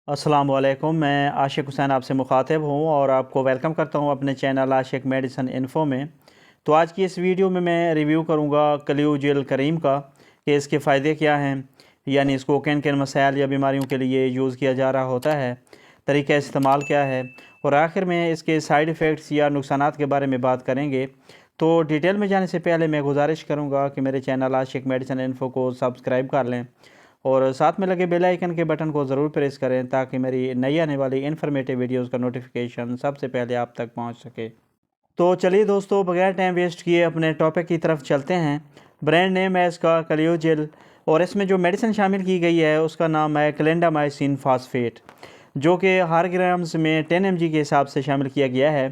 अस्सलाम वालेकुम। मैं आशिक हुसैन आपसे मुखातिब हूँ और आपको वेलकम करता हूँ अपने चैनल आशिक मेडिसन इन्फो में। तो आज की इस वीडियो में मैं रिव्यू करूँगा कलियो जेल करीम का कि इसके फ़ायदे क्या हैं, यानी इसको किन किन मसाइल या बीमारियों के लिए यूज़ किया जा रहा होता है, तरीक़ा इस्तेमाल क्या है और आखिर में इसके साइड इफ़ेक्ट्स या नुकसानात के बारे में बात करेंगे। तो डिटेल में जाने से पहले मैं गुजारिश करूँगा कि मेरे चैनल आशिक मेडिसन इन्फो को सब्सक्राइब कर लें और साथ में लगे बेल आइकन के बटन को ज़रूर प्रेस करें ताकि मेरी नई आने वाली इन्फॉर्मेटिव वीडियोस का नोटिफिकेशन सबसे पहले आप तक पहुंच सके। तो चलिए दोस्तों, बगैर टाइम वेस्ट किए अपने टॉपिक की तरफ चलते हैं। ब्रांड नेम है इसका कलियो जेल और इसमें जो मेडिसिन शामिल की गई है उसका नाम है क्लेंडामाइसिन फास्फेट, जो कि हर ग्राम्स में 10 mg के हिसाब से शामिल किया गया है।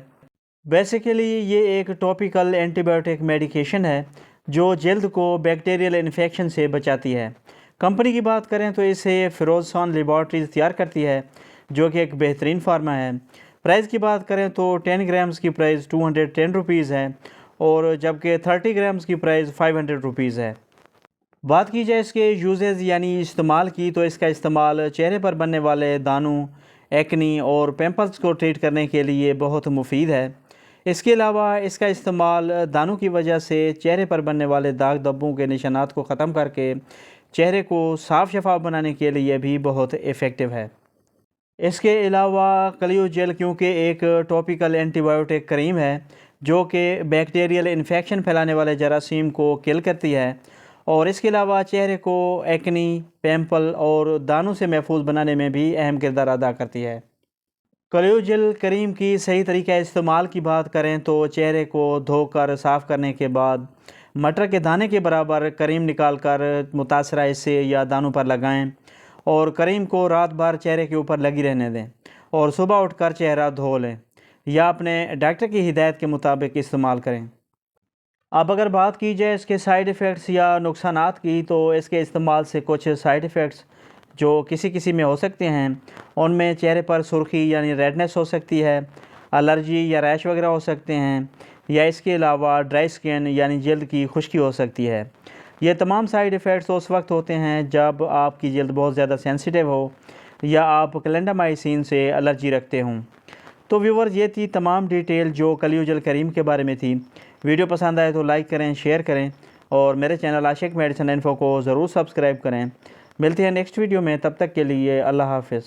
बेसिकली ये एक टॉपिकल एंटीबायोटिक मेडिकेशन है जो जल्द को बैक्टीरियल इन्फेक्शन से बचाती है। कंपनी की बात करें तो इसे फिरोजसान लेबॉर्ट्रीज तैयार करती है, जो कि एक बेहतरीन फार्मा है। प्राइस की बात करें तो 10 ग्राम्स की प्राइस 210 रुपीज़ है और जबकि 30 ग्राम्स की प्राइस 500 रुपीज़ है। बात की जाए इसके यूजेस यानी इस्तेमाल की, तो इसका इस्तेमाल चेहरे पर बनने वाले दानों, एक्नी और पिंपल्स को ट्रीट करने के लिए बहुत मुफीद है। इसके अलावा इसका इस्तेमाल दानों की वजह से चेहरे पर बनने वाले दाग धब्बों के निशानात को ख़त्म करके चेहरे को साफ़ शफाफ बनाने के लिए भी बहुत इफ़ेक्टिव है। इसके अलावा कलियो जेल क्योंकि एक टॉपिकल एंटीबायोटिक क्रीम है जो कि बैक्टीरियल इन्फेक्शन फैलाने वाले जरासीम को किल करती है और इसके अलावा चेहरे को एक्नी, पिंपल और दानों से महफूज बनाने में भी अहम किरदार अदा करती है। कलियो जेल क्रीम की सही तरीका इस्तेमाल की बात करें तो चेहरे को धोकर साफ़ करने के बाद मटर के दाने के बराबर करीम निकाल कर मुतासरा हिस्से या दानों पर लगाएं और करीम को रात भर चेहरे के ऊपर लगी रहने दें और सुबह उठकर चेहरा धो लें या अपने डॉक्टर की हिदायत के मुताबिक इस्तेमाल करें। अब अगर बात की जाए इसके साइड इफ़ेक्ट्स या नुकसानात की, तो इसके इस्तेमाल से कुछ साइड इफ़ेक्ट्स जो किसी किसी में हो सकते हैं उनमें चेहरे पर सुर्खी यानी रेडनेस हो सकती है, एलर्जी या रैश वगैरह हो सकते हैं, या इसके अलावा ड्राई स्किन यानी जल्द की खुश्की हो सकती है। ये तमाम साइड इफ़ेक्ट्स उस वक्त होते हैं जब आपकी जल्द बहुत ज़्यादा सेंसिटिव हो या आप क्लेंडामाइसिन से एलर्जी रखते हों। तो व्यूवर्स, ये थी तमाम डिटेल जो कलियो जेल करीम के बारे में थी। वीडियो पसंद आए तो लाइक करें, शेयर करें और मेरे चैनल आशिक मेडिसिन इन्फो को ज़रूर सब्सक्राइब करें। मिलते हैं नेक्स्ट वीडियो में, तब तक के लिए अल्लाह हाफ़िज़।